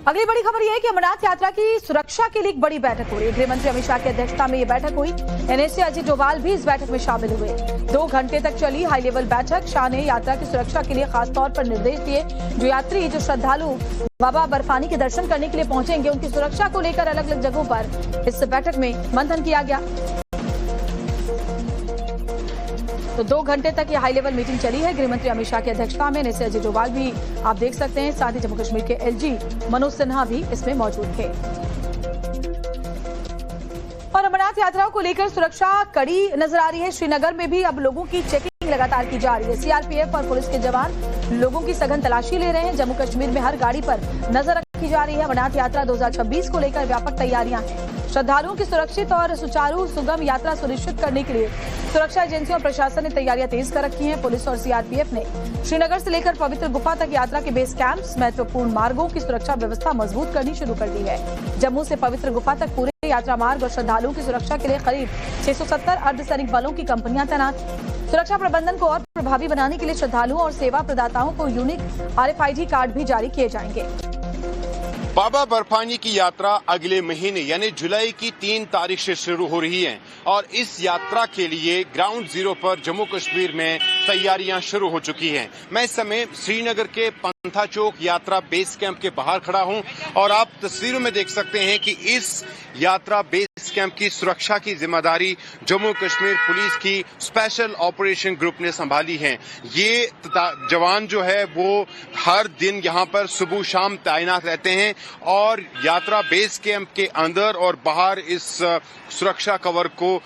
अगली बड़ी खबर यह है कि अमरनाथ यात्रा की सुरक्षा के लिए एक बड़ी बैठक हो रही है। गृह मंत्री अमित शाह की अध्यक्षता में यह बैठक हुई। एनएसए अजित डोभाल भी इस बैठक में शामिल हुए। 2 घंटे तक चली हाई लेवल बैठक। शाह ने यात्रा की सुरक्षा के लिए खास तौर पर निर्देश दिए। जो श्रद्धालु बाबा बर्फानी के दर्शन करने के लिए पहुंचेंगे, उनकी सुरक्षा को लेकर अलग अलग जगहों पर इस बैठक में मंथन किया गया। तो 2 घंटे तक ये हाई लेवल मीटिंग चली है। गृह मंत्री अमित शाह की अध्यक्षता में एनएसए अजित डोभाल भी आप देख सकते हैं। साथ ही जम्मू कश्मीर के एलजी मनोज सिन्हा भी इसमें मौजूद थे। और अमरनाथ यात्राओं को लेकर सुरक्षा कड़ी नजर आ रही है। श्रीनगर में भी अब लोगों की चेकिंग लगातार की जा रही है। सीआरपीएफ और पुलिस के जवान लोगों की सघन तलाशी ले रहे हैं। जम्मू कश्मीर में हर गाड़ी पर नजर रखी जा रही है। अमरनाथ यात्रा 2026 को लेकर व्यापक तैयारियां हैं। श्रद्धालुओं की सुरक्षित और सुचारू सुगम यात्रा सुनिश्चित करने के लिए सुरक्षा एजेंसियों और प्रशासन ने तैयारियां तेज कर रखी हैं। पुलिस और सीआरपीएफ ने श्रीनगर से लेकर पवित्र गुफा तक यात्रा के बेस कैंप्स, महत्वपूर्ण मार्गों की सुरक्षा व्यवस्था मजबूत करनी शुरू कर दी है। जम्मू से पवित्र गुफा तक पूरे यात्रा मार्ग और श्रद्धालुओं की सुरक्षा के लिए करीब 670 अर्धसैनिक बलों की कंपनियां तैनात। सुरक्षा प्रबंधन को और प्रभावी बनाने के लिए श्रद्धालुओं और सेवा प्रदाताओं को यूनिक RFID कार्ड भी जारी किए जाएंगे। बाबा बर्फानी की यात्रा अगले महीने यानी जुलाई की 3 तारीख से शुरू हो रही है और इस यात्रा के लिए ग्राउंड जीरो पर जम्मू कश्मीर में तैयारियां शुरू हो चुकी हैं। मैं इस समय श्रीनगर के पंथा चौक यात्रा बेस कैंप के बाहर खड़ा हूं और आप तस्वीरों में देख सकते हैं कि इस यात्रा बेस कैंप की सुरक्षा की जिम्मेदारी जम्मू कश्मीर पुलिस की स्पेशल ऑपरेशन ग्रुप ने संभाली है। ये जवान जो है वो हर दिन यहां पर सुबह शाम तैनात रहते हैं और यात्रा बेस कैंप के अंदर और बाहर इस सुरक्षा कवर को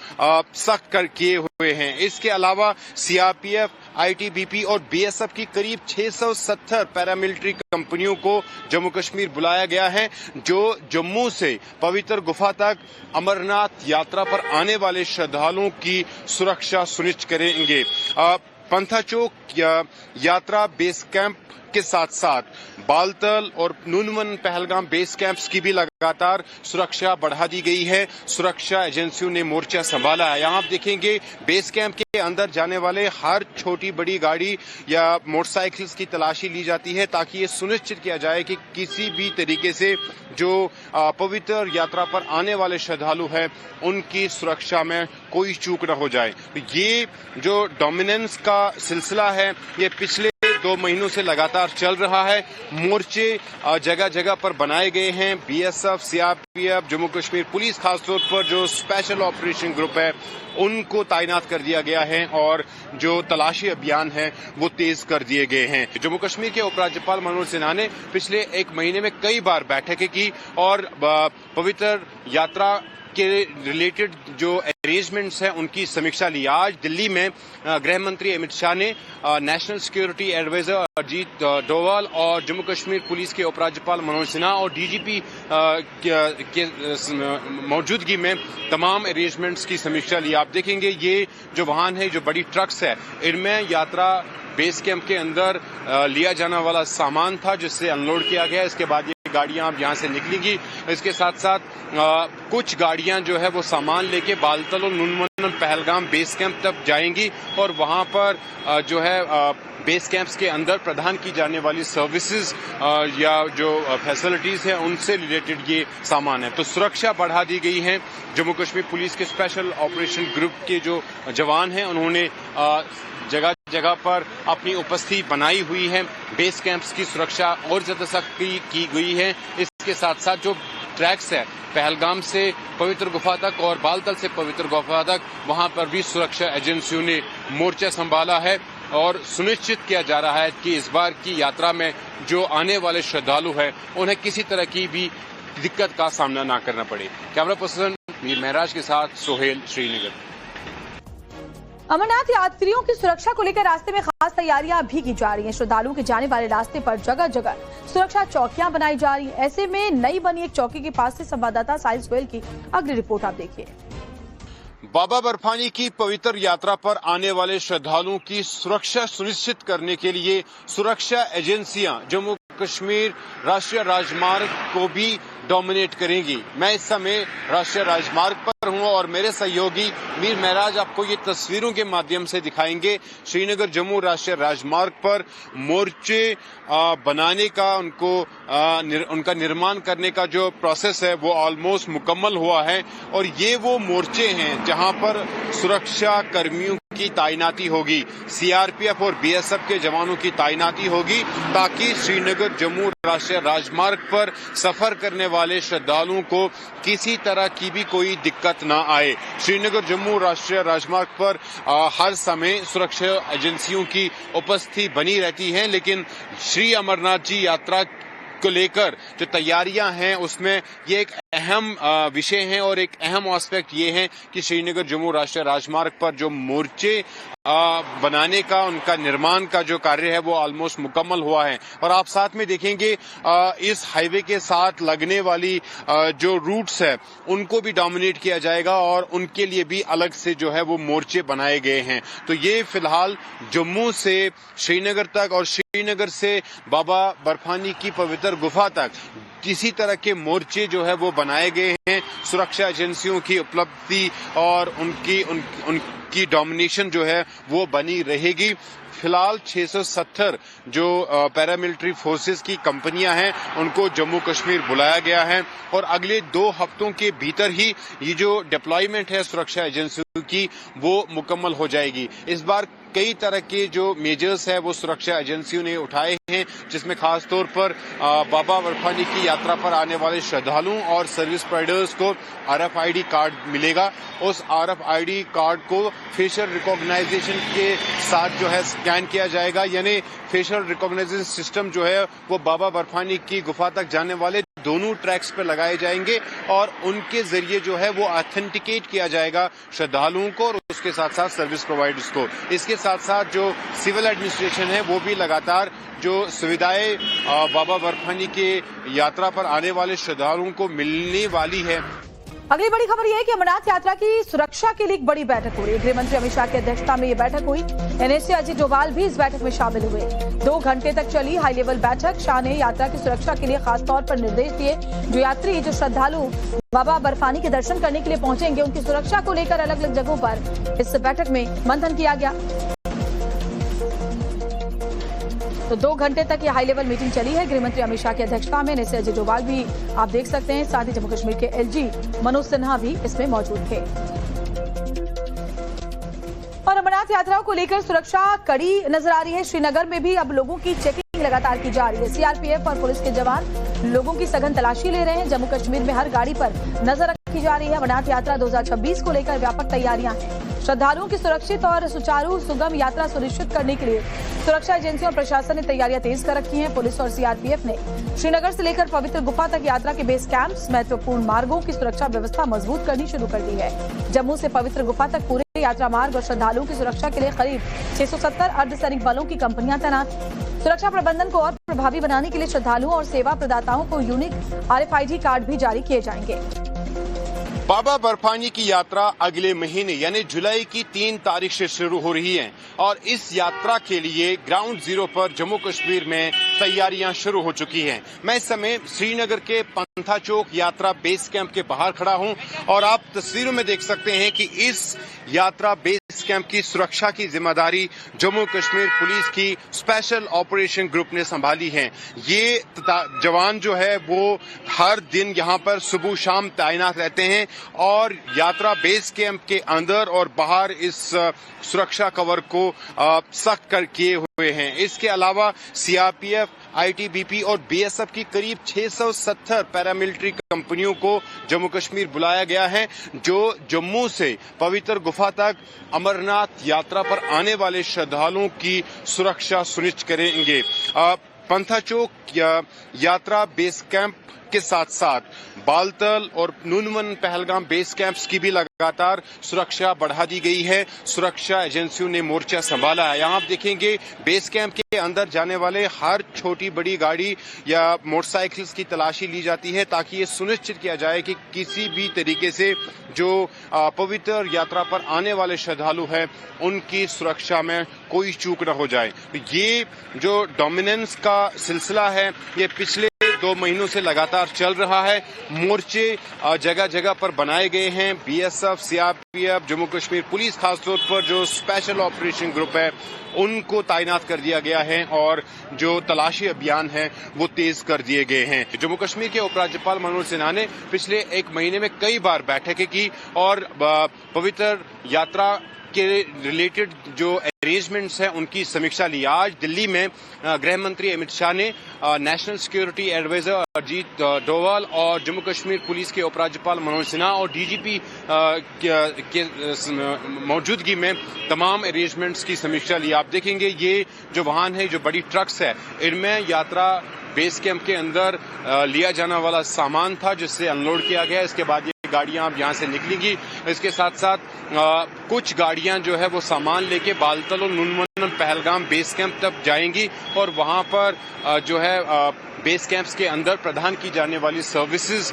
सख्त किए हुए हैं। इसके अलावा सीआरपीएफ, आईटीबीपी और बीएसएफ की करीब 670 पैरामिलिट्री कंपनियों को जम्मू कश्मीर बुलाया गया है, जो जम्मू से पवित्र गुफा तक अमरनाथ यात्रा पर आने वाले श्रद्धालुओं की सुरक्षा सुनिश्चित करेंगे। पंथा चौक यात्रा बेस कैंप के साथ साथ बालतल और नूनवन पहलगाम बेस कैंप्स की भी लगातार सुरक्षा बढ़ा दी गई है। सुरक्षा एजेंसियों ने मोर्चा संभाला है। यहाँ आप देखेंगे बेस कैंप के अंदर जाने वाले हर छोटी बड़ी गाड़ी या मोटरसाइकिल्स की तलाशी ली जाती है ताकि ये सुनिश्चित किया जाए कि किसी भी तरीके से जो पवित्र यात्रा पर आने वाले श्रद्धालु हैं उनकी सुरक्षा में कोई चूक न हो जाए। ये जो डोमिनेंस का सिलसिला है ये पिछले 2 महीनों से लगातार चल रहा है। मोर्चे जगह जगह पर बनाए गए हैं। BSF, CRPF, Jammu Kashmir police खासतौर पर जो स्पेशल ऑपरेशन ग्रुप है उनको तैनात कर दिया गया है और जो तलाशी अभियान है वो तेज कर दिए गए हैं। जम्मू कश्मीर के उपराज्यपाल मनोज सिन्हा ने पिछले 1 महीने में कई बार बैठकें की और पवित्र यात्रा के रिलेटेड जो अरेंजमेंट्स हैं उनकी समीक्षा ली। आज दिल्ली में गृह मंत्री अमित शाह ने national security adviser Ajit Doval और जम्मू कश्मीर पुलिस के उपराज्यपाल मनोज सिन्हा और डीजीपी के मौजूदगी में तमाम अरेंजमेंट्स की समीक्षा ली। आप देखेंगे ये जो वाहन है, जो बड़ी ट्रक्स है, इनमें यात्रा बेस कैंप के अंदर लिया जाने वाला सामान था जिससे अनलोड किया गया। इसके बाद ये गाड़ियां अब यहां से निकलेंगी। इसके साथ साथ कुछ गाड़ियां जो है वो सामान लेके बालतल और नूनवन पहलगाम बेस कैंप तक जाएंगी और वहां पर जो है बेस कैंप्स के अंदर प्रदान की जाने वाली सर्विसेज या जो फैसिलिटीज हैं उनसे रिलेटेड ये सामान है। तो सुरक्षा बढ़ा दी गई है। जम्मू कश्मीर पुलिस के स्पेशल ऑपरेशन ग्रुप के जो जवान हैं उन्होंने जगह जगह पर अपनी उपस्थिति बनाई हुई है। बेस कैंप्स की सुरक्षा और ज्यादा सख्ती की गई है। इसके साथ साथ जो ट्रैक्स है पहलगाम से पवित्र गुफा तक और बालतल से पवित्र गुफा तक, वहां पर भी सुरक्षा एजेंसियों ने मोर्चा संभाला है और सुनिश्चित किया जा रहा है कि इस बार की यात्रा में जो आने वाले श्रद्धालु हैं उन्हें किसी तरह की भी दिक्कत का सामना न करना पड़े। कैमरा पर्सन मीर महराज के साथ सोहेल, श्रीनगर। अमरनाथ यात्रियों की सुरक्षा को लेकर रास्ते में खास तैयारियां भी की जा रही हैं। श्रद्धालुओं के जाने वाले रास्ते पर जगह जगह सुरक्षा चौकियां बनाई जा रही हैं। ऐसे में नई बनी एक चौकी के पास से संवाददाता साहिल सोहेल की अगली रिपोर्ट आप देखिए। बाबा बर्फानी की पवित्र यात्रा पर आने वाले श्रद्धालुओं की सुरक्षा सुनिश्चित करने के लिए सुरक्षा एजेंसियां जम्मू कश्मीर राष्ट्रीय राजमार्ग को भी डोमिनेट करेंगी। मैं इस समय राष्ट्रीय राजमार्ग पर हूं और मेरे सहयोगी मीर महराज आपको ये तस्वीरों के माध्यम से दिखाएंगे। श्रीनगर जम्मू राष्ट्रीय राजमार्ग पर मोर्चे बनाने का उनका निर्माण करने का जो प्रोसेस है वो ऑलमोस्ट मुकम्मल हुआ है और ये वो मोर्चे हैं जहां पर सुरक्षा कर्मियों की तैनाती होगी, सीआरपीएफ और बीएसएफ के जवानों की तैनाती होगी ताकि श्रीनगर जम्मू राष्ट्रीय राजमार्ग पर सफर करने वाले श्रद्धालुओं को किसी तरह की भी कोई दिक्कत न आए। श्रीनगर जम्मू राष्ट्रीय राजमार्ग पर हर समय सुरक्षा एजेंसियों की उपस्थिति बनी रहती है, लेकिन श्री अमरनाथ जी यात्रा को लेकर जो तैयारियां हैं उसमें ये एक अहम विषय है और एक अहम एस्पेक्ट ये है कि श्रीनगर जम्मू राष्ट्रीय राजमार्ग पर जो मोर्चे बनाने का उनका निर्माण का जो कार्य है वो ऑलमोस्ट मुकम्मल हुआ है और आप साथ में देखेंगे इस हाईवे के साथ लगने वाली जो रूट्स है उनको भी डोमिनेट किया जाएगा और उनके लिए भी अलग से जो है वो मोर्चे बनाए गए हैं। तो ये फिलहाल जम्मू से श्रीनगर तक और श्रीनगर से बाबा बर्फानी की पवित्र गुफा तक किसी तरह के मोर्चे जो है वो बनाए गए हैं। सुरक्षा एजेंसियों की उपलब्धि और उनकी डोमिनेशन जो है वो बनी रहेगी। फिलहाल 670 जो पैरामिलिट्री फोर्सेस की कंपनियां हैं उनको जम्मू कश्मीर बुलाया गया है और अगले 2 हफ्तों के भीतर ही ये जो डिप्लॉयमेंट है सुरक्षा एजेंसियों की वो मुकम्मल हो जाएगी। इस बार कई तरह के जो मेजर्स है वो सुरक्षा एजेंसियों ने उठाए हैं, जिसमें खास तौर पर बाबा बर्फानी की यात्रा पर आने वाले श्रद्धालुओं और सर्विस प्रोवाइडर्स को RFID कार्ड मिलेगा। उस RFID कार्ड को फेशियल रिकॉग्नाइजेशन के साथ जो है स्कैन किया जाएगा, यानी फेशियल रिकॉग्नाइजेशन सिस्टम जो है वो बाबा बर्फानी की गुफा तक जाने वाले दोनों ट्रैक्स पर लगाए जाएंगे और उनके जरिए जो है वो ऑथेंटिकेट किया जाएगा श्रद्धालुओं को और उसके साथ साथ सर्विस प्रोवाइडर्स को। इसके साथ साथ जो सिविल एडमिनिस्ट्रेशन है वो भी लगातार जो सुविधाएं बाबा बर्फानी के यात्रा पर आने वाले श्रद्धालुओं को मिलने वाली है। अगली बड़ी खबर यह है कि अमरनाथ यात्रा की सुरक्षा के लिए एक बड़ी बैठक हो रही है। गृह मंत्री अमित शाह की अध्यक्षता में यह बैठक हुई। NSA अजित डोभाल भी इस बैठक में शामिल हुए। 2 घंटे तक चली हाई लेवल बैठक। शाह ने यात्रा की सुरक्षा के लिए खास तौर पर निर्देश दिए। जो यात्री जो श्रद्धालु बाबा बर्फानी के दर्शन करने के लिए पहुंचेंगे उनकी सुरक्षा को लेकर अलग अलग जगहों पर इस बैठक में मंथन किया गया। तो 2 घंटे तक ये हाई लेवल मीटिंग चली है। गृह मंत्री अमित शाह की अध्यक्षता में NSA अजित डोभाल भी आप देख सकते हैं, साथ ही जम्मू कश्मीर के LG मनोज सिन्हा भी इसमें मौजूद थे। और अमरनाथ यात्राओं को लेकर सुरक्षा कड़ी नजर आ रही है। श्रीनगर में भी अब लोगों की चेकिंग लगातार की जा रही है। CRPF और पुलिस के जवान लोगों की सघन तलाशी ले रहे हैं। जम्मू कश्मीर में हर गाड़ी पर नजर रखी जा रही है। अमरनाथ यात्रा 2026 को लेकर व्यापक तैयारियां हैं। श्रद्धालुओं की सुरक्षित और सुचारू सुगम यात्रा सुनिश्चित करने के लिए सुरक्षा एजेंसियों और प्रशासन ने तैयारियां तेज कर रखी हैं। पुलिस और CRPF ने श्रीनगर से लेकर पवित्र गुफा तक यात्रा के बेस कैंप्स, महत्वपूर्ण मार्गों की सुरक्षा व्यवस्था मजबूत करनी शुरू कर दी है। जम्मू से पवित्र गुफा तक पूरे यात्रा मार्ग और श्रद्धालुओं की सुरक्षा के लिए करीब 670 अर्धसैनिक बलों की कंपनियां तैनात। सुरक्षा प्रबंधन को और प्रभावी बनाने के लिए श्रद्धालुओं और सेवा प्रदाताओं को यूनिक RFID कार्ड भी जारी किए जाएंगे। बाबा बर्फानी की यात्रा अगले महीने यानी जुलाई की 3 तारीख से शुरू हो रही है और इस यात्रा के लिए ग्राउंड जीरो पर जम्मू कश्मीर में तैयारियां शुरू हो चुकी हैं। मैं इस समय श्रीनगर के पंथा चौक यात्रा बेस कैंप के बाहर खड़ा हूं और आप तस्वीरों में देख सकते हैं कि इस यात्रा बेस कैंप की सुरक्षा की जिम्मेदारी जम्मू कश्मीर पुलिस की स्पेशल ऑपरेशन ग्रुप ने संभाली है। ये जवान जो है वो हर दिन यहां पर सुबह शाम तैनात रहते हैं और यात्रा बेस कैंप के अंदर और बाहर इस सुरक्षा कवर को सख्त किए हुए हैं। इसके अलावा CRPF, ITBP और BSF की करीब 670 पैरामिलिट्री कंपनियों को जम्मू कश्मीर बुलाया गया है, जो जम्मू से पवित्र गुफा तक अमरनाथ यात्रा पर आने वाले श्रद्धालुओं की सुरक्षा सुनिश्चित करेंगे। पंथा चौक यात्रा बेस कैंप के साथ साथ बालतल और नूनवन पहलगाम बेस कैंप्स की भी लगातार सुरक्षा बढ़ा दी गई है। सुरक्षा एजेंसियों ने मोर्चा संभाला है। यहाँ आप देखेंगे बेस कैंप के अंदर जाने वाले हर छोटी बड़ी गाड़ी या मोटरसाइकिल्स की तलाशी ली जाती है ताकि ये सुनिश्चित किया जाए कि किसी भी तरीके से जो पवित्र यात्रा पर आने वाले श्रद्धालु हैं उनकी सुरक्षा में कोई चूक न हो जाए। ये जो डोमिनेंस का सिलसिला है ये पिछले 2 महीनों से लगातार चल रहा है। मोर्चे जगह जगह पर बनाए गए हैं। BSF, CRPF, Jammu Kashmir police, खासतौर पर जो स्पेशल ऑपरेशन ग्रुप है उनको तैनात कर दिया गया है और जो तलाशी अभियान है वो तेज कर दिए गए हैं। जम्मू कश्मीर के उपराज्यपाल मनोज सिन्हा ने पिछले 1 महीने में कई बार बैठकें की और पवित्र यात्रा के रिलेटेड जो अरेंजमेंट्स हैं उनकी समीक्षा ली। आज दिल्ली में गृह मंत्री अमित शाह ने national security adviser Ajit Doval और जम्मू कश्मीर पुलिस के उपराज्यपाल मनोज सिन्हा और डीजीपी के मौजूदगी में तमाम अरेंजमेंट्स की समीक्षा ली। आप देखेंगे ये जो वाहन है, जो बड़ी ट्रक्स है, इनमें यात्रा बेस कैंप के अंदर लिया जाने वाला सामान था जिससे अनलोड किया गया। इसके बाद ये गाड़ियां अब यहां से निकलेंगी। इसके साथ साथ कुछ गाड़ियां जो है वो सामान लेके बालतल और नुनवन पहलगाम बेस कैंप तक जाएंगी और वहां पर जो है बेस कैंप्स के अंदर प्रदान की जाने वाली सर्विसेज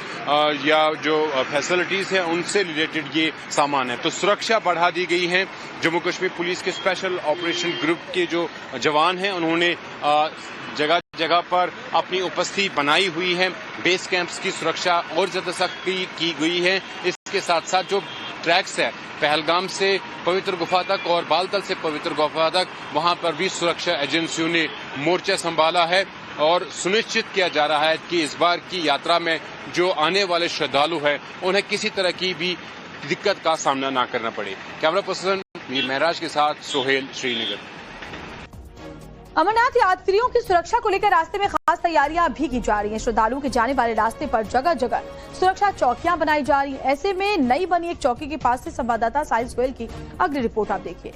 या जो फैसिलिटीज हैं उनसे रिलेटेड ये सामान है। तो सुरक्षा बढ़ा दी गई है। जम्मू कश्मीर पुलिस के स्पेशल ऑपरेशन ग्रुप के जो जवान हैं उन्होंने जगह जगह पर अपनी उपस्थिति बनाई हुई है। बेस कैंप्स की सुरक्षा और ज्यादा सख्ती की गई है। इसके साथ साथ जो ट्रैक्स है पहलगाम से पवित्र गुफा तक और बालतल से पवित्र गुफा तक, वहां पर भी सुरक्षा एजेंसियों ने मोर्चा संभाला है और सुनिश्चित किया जा रहा है कि इस बार की यात्रा में जो आने वाले श्रद्धालु हैं उन्हें किसी तरह की भी दिक्कत का सामना न करना पड़े। कैमरा पर्सन मीर महराज के साथ सोहेल, श्रीनगर। अमरनाथ यात्रियों की सुरक्षा को लेकर रास्ते में खास तैयारियां भी की जा रही हैं। श्रद्धालुओं के जाने वाले रास्ते पर जगह जगह सुरक्षा चौकियां बनाई जा रही हैं। ऐसे में नई बनी एक चौकी के पास से संवाददाता साहिल सोहेल की अगली रिपोर्ट आप देखिए।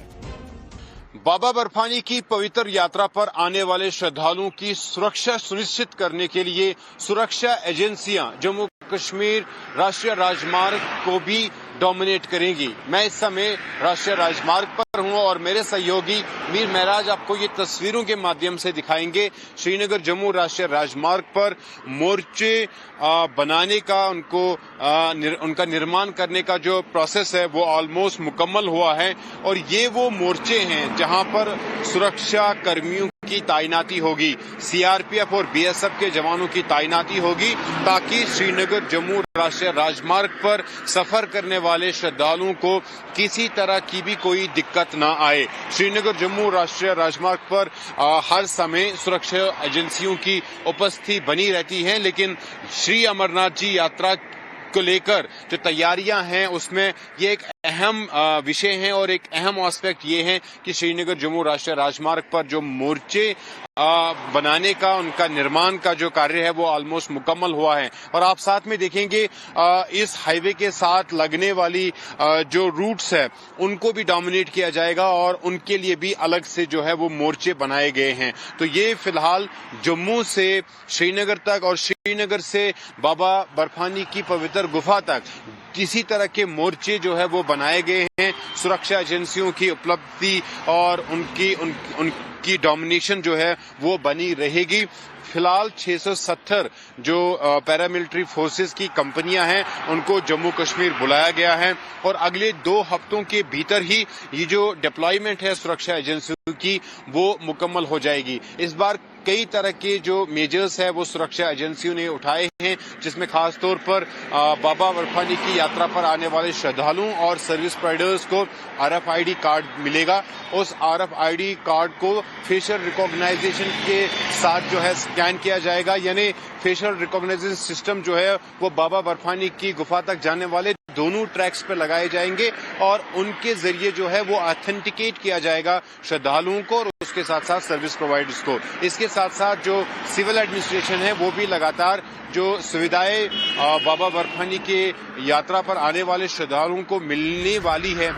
बाबा बर्फानी की पवित्र यात्रा पर आने वाले श्रद्धालुओं की सुरक्षा सुनिश्चित करने के लिए सुरक्षा एजेंसियां जम्मू कश्मीर राष्ट्रीय राजमार्ग को भी डोमिनेट करेंगी। मैं इस समय राष्ट्रीय राजमार्ग पर हूं और मेरे सहयोगी मीर महराज आपको ये तस्वीरों के माध्यम से दिखाएंगे। श्रीनगर जम्मू राष्ट्रीय राजमार्ग पर मोर्चे बनाने का उनका निर्माण करने का जो प्रोसेस है वो ऑलमोस्ट मुकम्मल हुआ है और ये वो मोर्चे हैं जहां पर सुरक्षा कर्मियों की तैनाती होगी। सीआरपीएफ और बीएसएफ के जवानों की तैनाती होगी ताकि श्रीनगर जम्मू राष्ट्रीय राजमार्ग पर सफर करने वाले श्रद्धालुओं को किसी तरह की भी कोई दिक्कत न आए। श्रीनगर जम्मू राष्ट्रीय राजमार्ग पर हर समय सुरक्षा एजेंसियों की उपस्थिति बनी रहती है, लेकिन श्री अमरनाथ जी यात्रा को लेकर जो तैयारियां हैं उसमें ये एक अहम विषय है और एक अहम एस्पेक्ट ये है कि श्रीनगर जम्मू राष्ट्रीय राजमार्ग पर जो मोर्चे बनाने का उनका निर्माण का जो कार्य है वो ऑलमोस्ट मुकम्मल हुआ है। और आप साथ में देखेंगे इस हाईवे के साथ लगने वाली जो रूट्स है उनको भी डोमिनेट किया जाएगा और उनके लिए भी अलग से जो है वो मोर्चे बनाए गए हैं। तो ये फिलहाल जम्मू से श्रीनगर तक और श्रीनगर से बाबा बर्फानी की पवित्र गुफा तक किसी तरह के मोर्चे जो है वो बनाए गए हैं। सुरक्षा एजेंसियों की उपलब्धि और उनकी डोमिनेशन जो है वो बनी रहेगी। फिलहाल 670 जो पैरामिलिट्री फोर्सेस की कंपनियां हैं उनको जम्मू कश्मीर बुलाया गया है और अगले 2 हफ्तों के भीतर ही ये जो डिप्लॉयमेंट है सुरक्षा एजेंसियों की वो मुकम्मल हो जाएगी। इस बार कई तरह के जो मेजर्स है वो सुरक्षा एजेंसियों ने उठाए हैं, जिसमें खास तौर पर बाबा बर्फानी की यात्रा पर आने वाले श्रद्धालुओं और सर्विस प्रोवाइडर्स को RFID कार्ड मिलेगा। उस RFID कार्ड को फेशियल रिकॉग्नाइजेशन के साथ जो है स्कैन किया जाएगा, यानी फेशियल रिकॉग्नाइजेशन सिस्टम जो है वो बाबा बर्फानी की गुफा तक जाने वाले दोनों ट्रैक्स पर लगाए जाएंगे और उनके जरिए जो है वो ऑथेंटिकेट किया जाएगा श्रद्धालुओं को और उसके साथ साथ सर्विस प्रोवाइडर्स को। इसके साथ साथ जो सिविल एडमिनिस्ट्रेशन है वो भी लगातार जो सुविधाएं बाबा बर्फानी के यात्रा पर आने वाले श्रद्धालुओं को मिलने वाली है